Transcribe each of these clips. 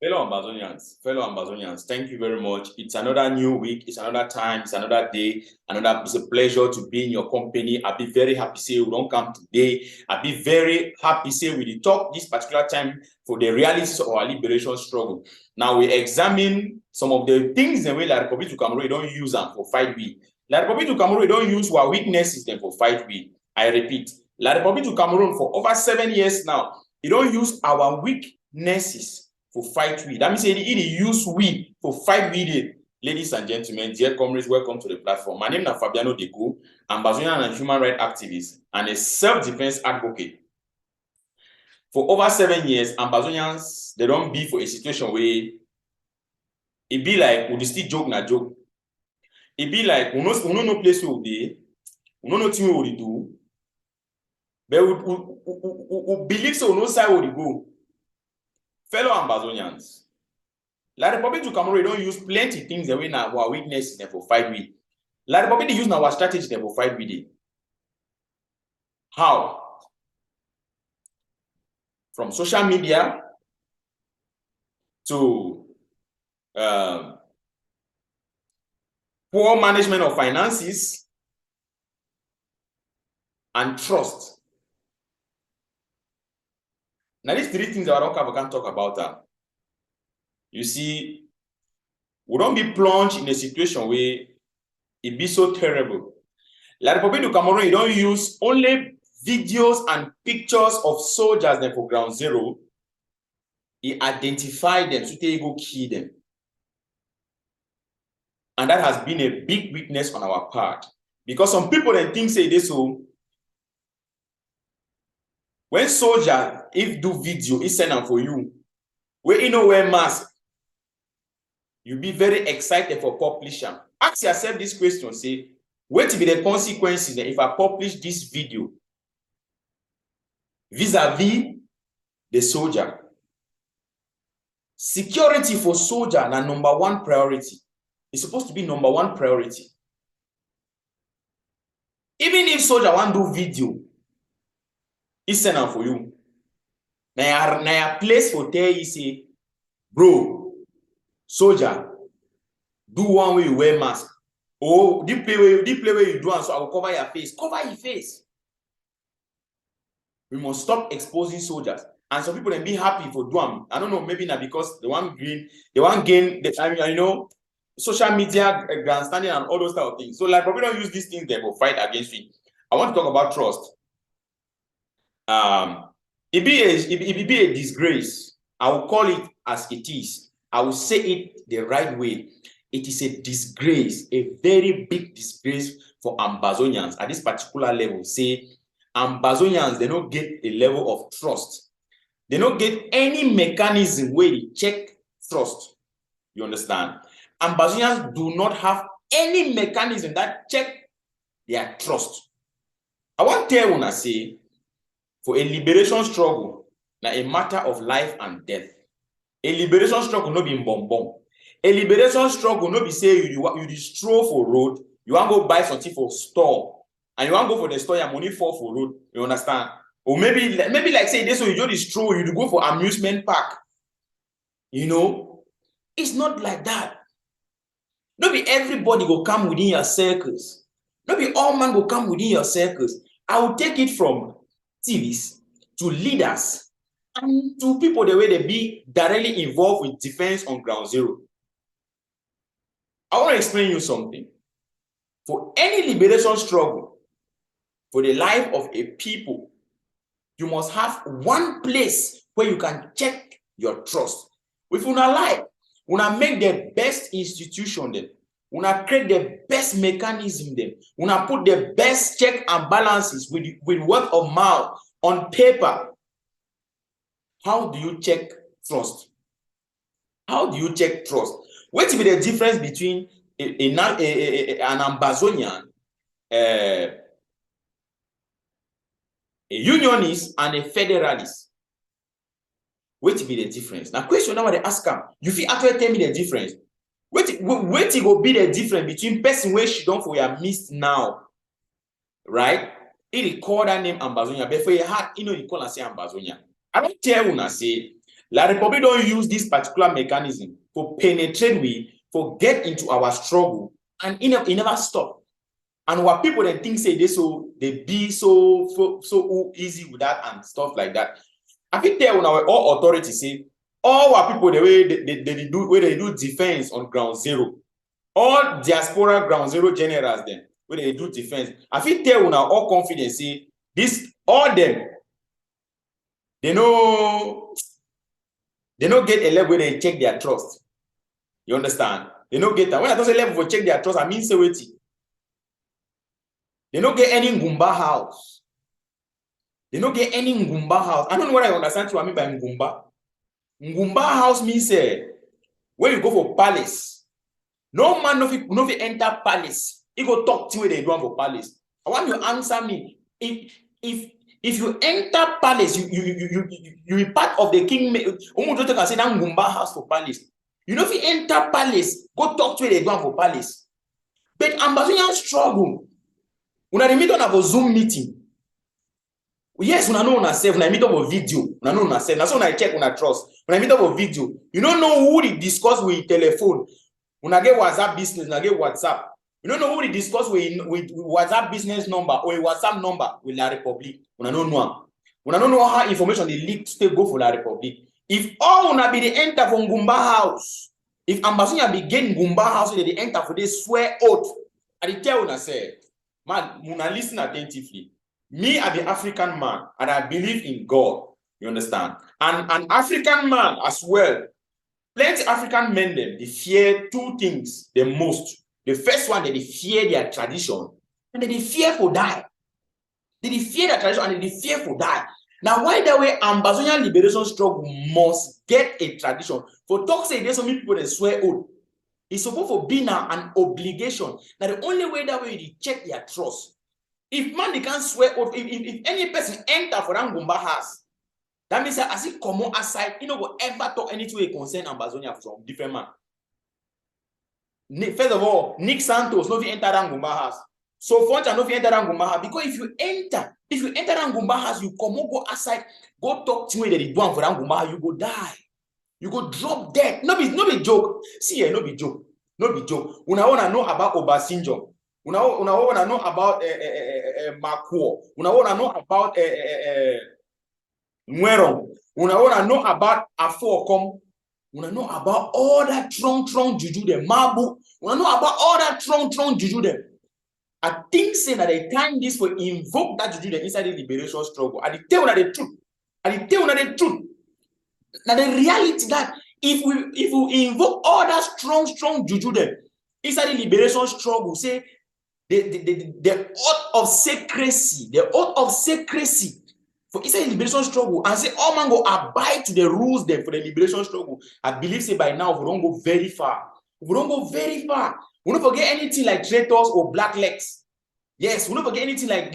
Fellow Ambazonians, thank you very much. It's another new week, it's another time, it's another day, it's a pleasure to be in your company. I'll be very happy say we don't come today. I'll be very happy say we talk this particular time for the realities of our liberation struggle. Now we examine some of the things the way La Republic of Cameroon don't use them for fight we. La Republic of Cameroon don't use our weaknesses then for fight we. I repeat, La Republic of Cameroon for over 7 years now, you don't use our weaknesses for fight we. That means it use we for fight we. Ladies and gentlemen, dear comrades, welcome to the platform. My name is Fabiano Dego, Ambazonian and human rights activist and a self-defense advocate. For over 7 years, Ambazonians, they don't be for a situation where it be like, we still joke na joke. It be like, we no place where we dey, we no thing where we do, but we believe so, we no side where we go. Fellow Ambazonians, La Republic of Cameroon don't use plenty things away now our weaknesses for fight with. La Republic use now our strategy for fight with it. How? From social media to poor management of finances and trust. Now, these three things that we can't talk about that. You see, we don't be plunged in a situation where it be so terrible. La Republic of Cameroon, you don't use only videos and pictures of soldiers there for ground zero. He identify them so they go kill them. And that has been a big weakness on our part. Because some people then think say this so. When soldier, if do video, he send them for you. Where you know wear mask, you'll be very excited for publishing. Ask yourself this question, say, what will be the consequences if I publish this video vis-a-vis the soldier? Security for soldier na number one priority. It's supposed to be number one priority. Even if soldier want do video, he send them for you. Now a place for tell you say, bro, soldier, do one way you wear mask. Oh, the play where you do and so I will cover your face. Cover your face. We must stop exposing soldiers. And some people then be happy for doing. I don't know, maybe not because they want gain the social media grandstanding and all those type of things. So like probably don't use these things there for fight against it. I want to talk about trust. It be a disgrace. I will call it as it is. I will say it the right way. It is a disgrace, a very big disgrace for Ambazonians at this particular level. Say, Ambazonians, they don't get a level of trust. They don't get any mechanism where they check trust. You understand? Ambazonians do not have any mechanism that check their trust. I want to tell you when I say, for a liberation struggle, now a matter of life and death. A liberation struggle no be bonbon. A liberation struggle no be say you stroll for road, you want to go buy something for store, and you want to go for the store, your money fall for road. You understand? Or maybe like say this, so you just stroll, you go for amusement park. You know, it's not like that. Not be everybody will come within your circles. Not be all man will come within your circles. I will take it from TVs to leaders and to people the way they be directly involved with defense on ground zero. I want to explain you something. For any liberation struggle, for the life of a people, you must have one place where you can check your trust. If you not lie, we not make the best institution then, we not create the best mechanism then, we not put the best check and balances with word of mouth on paper. How do you check trust? How do you check trust? What will be the difference between an Ambazonian, a unionist, and a federalist? What will be the difference? Now, question now they ask them, you feel actually tell me the difference. What will be the difference between person where she don't for your missed now, right? He call that name Ambazonian, but for your heart, you know, you call and say Ambazonian. I don't tell you, I say, La Republic don't use this particular mechanism for penetrate we, for get into our struggle, and it never stop. And what people then think say they be so easy with that and stuff like that. I think tell when our all authorities say all our people the way they do defense on ground zero, all diaspora ground zero generals then where they do defense. I think tell when all confidence say this all them they know get a level where they check their trust. You understand? They don't get that. When I don't say level for check their trust, I mean say wait. They don't get any Ngumbah house. They don't get any Ngumbah house. I don't know what I understand what I mean by Ngumbah. Ngumbah house means when you go for palace, no man no fit enter palace. He go talk to you they do for palace. I want you to answer me. If you enter palace, you be part of the king. Almost can say that Ngumbah house for palace. You know if you enter palace, go talk to you they do for palace. But Ambazonians struggle. When I meet on a Zoom meeting, yes, when I know on a self, when I meet up a video, when I know on a self, that's when I check when I trust. When I meet up a video, you don't know who they discuss with telephone. When I get WhatsApp business, when I get WhatsApp, you don't know who they discuss with WhatsApp business number or a WhatsApp number with La Republic. When I don't know how information they leak still go for La Republic. If all when I be the enter from Ngumbah house, if Ambazonian be getting Ngumbah house, they enter for this swear oath. I tell when I say. Man, Muna listen attentively. Me, I'm the African man, and I believe in God. You understand? And an African man as well. Plenty African men, they fear two things the most. The first one, they fear their tradition, and they fear for die. They fear their tradition, and they fear for die. Now, why that way Ambazonian liberation struggle must get a tradition? For talk say there's so many people that swear oath. It's supposed to be now an obligation. Now, the only way that way they check their trust. If man they can't swear oath, if any person enter for that Ngumbah house, that means that as he come on aside, he no go ever talk anything way concern Ambazonia from different man. First of all, Nick Santos no fit enter that Ngumbah house. So Foncha no fit enter that Ngumbah house because if you enter that Ngumbah house, you come on go aside, go talk to me that they do for that Ngumbah house, you go die. You go drop dead. No be joke. See here, no be joke. No be joke. Una wanna know about Obasanjo. Una wanna know about Makuo. Una wanna know about Nwero. Una wanna know about Afokom. Una know about all that strong juju them. Mabu. Una know about all that strong juju them. I think say that the time this will invoke that juju them inside the liberation struggle. I tell you the truth. Now the reality that if we invoke all that strong juju them inside the liberation struggle, say the oath of secrecy, for inside the liberation struggle, and say all man go abide to the rules there for the liberation struggle. I believe say by now we don't go very far. We don't forget anything like traitors or black legs. Yes, we don't forget anything like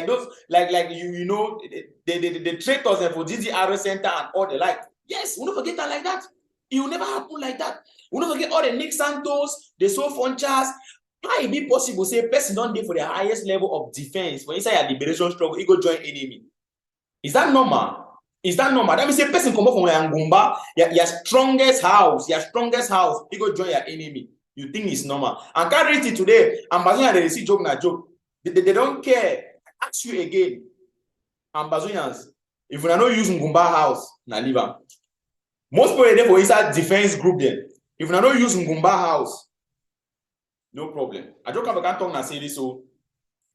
those you know the traitors for GDR Center and all the like. Yes, we don't forget that like that. It will never happen like that. We don't forget all the Nick Santos, the Sofonchas. How it be possible? Say a person don't dey for the highest level of defense for inside a liberation struggle, he go join enemy. Is that normal? That means a person come up from Ngumbah, your strongest house, he go join your enemy. You think it's normal? And carry it today. Ambazonians they see joke na joke. They don't care. I ask you again, Ambazonians, if we are not using Ngumbah house, na leave am. Most people are there for inside defense group then. If we are not using Ngumbah house, no problem. I don't come back and talk and say this. So,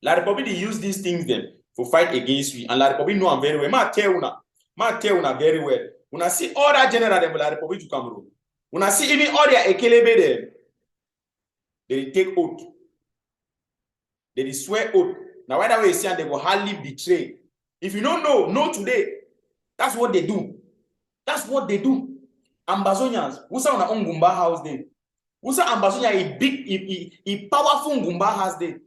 La Republic use these things then for fight against we, and La Republic know them very well. Ma tell una very well. When I see all that general them for La Republic to Cameroon, when I see even all their ekelebe there, they take oath. They swear oath. Now, why that way you see and they will hardly betray. If you don't know today. That's what they do. Ambazonians, who's on our own Ngumbah house there? Who's Ambazonia a big, a powerful Ngumbah house there?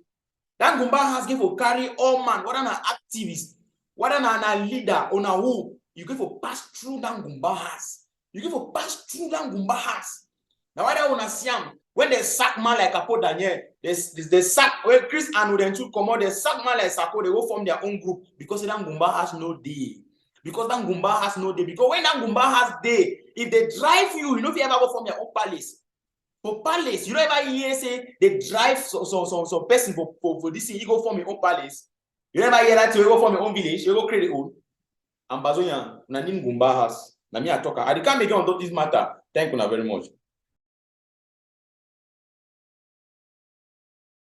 That Ngumbah house give for carry all man, whether an activist, whether an leader, or na who, you give for pass through that Ngumbah house. Now, why that wanna see them? When they sack man like Apo Daniel, they sack when Chris and Udentu come out, they sack man like Sako, they go form their own group because that Ngumbah house no day. Because that Ngumbah has no day. Because when that Ngumbah has day, if they drive you, you know if you ever go from your own palace. For palace, you don't ever hear say they drive some person for this thing, you go from your own palace. You never hear that you go from your own village, you go create your own. Ambazonian, Nanim Ngumbah has. Nami I talk. I can't make on this matter. Thank you very much.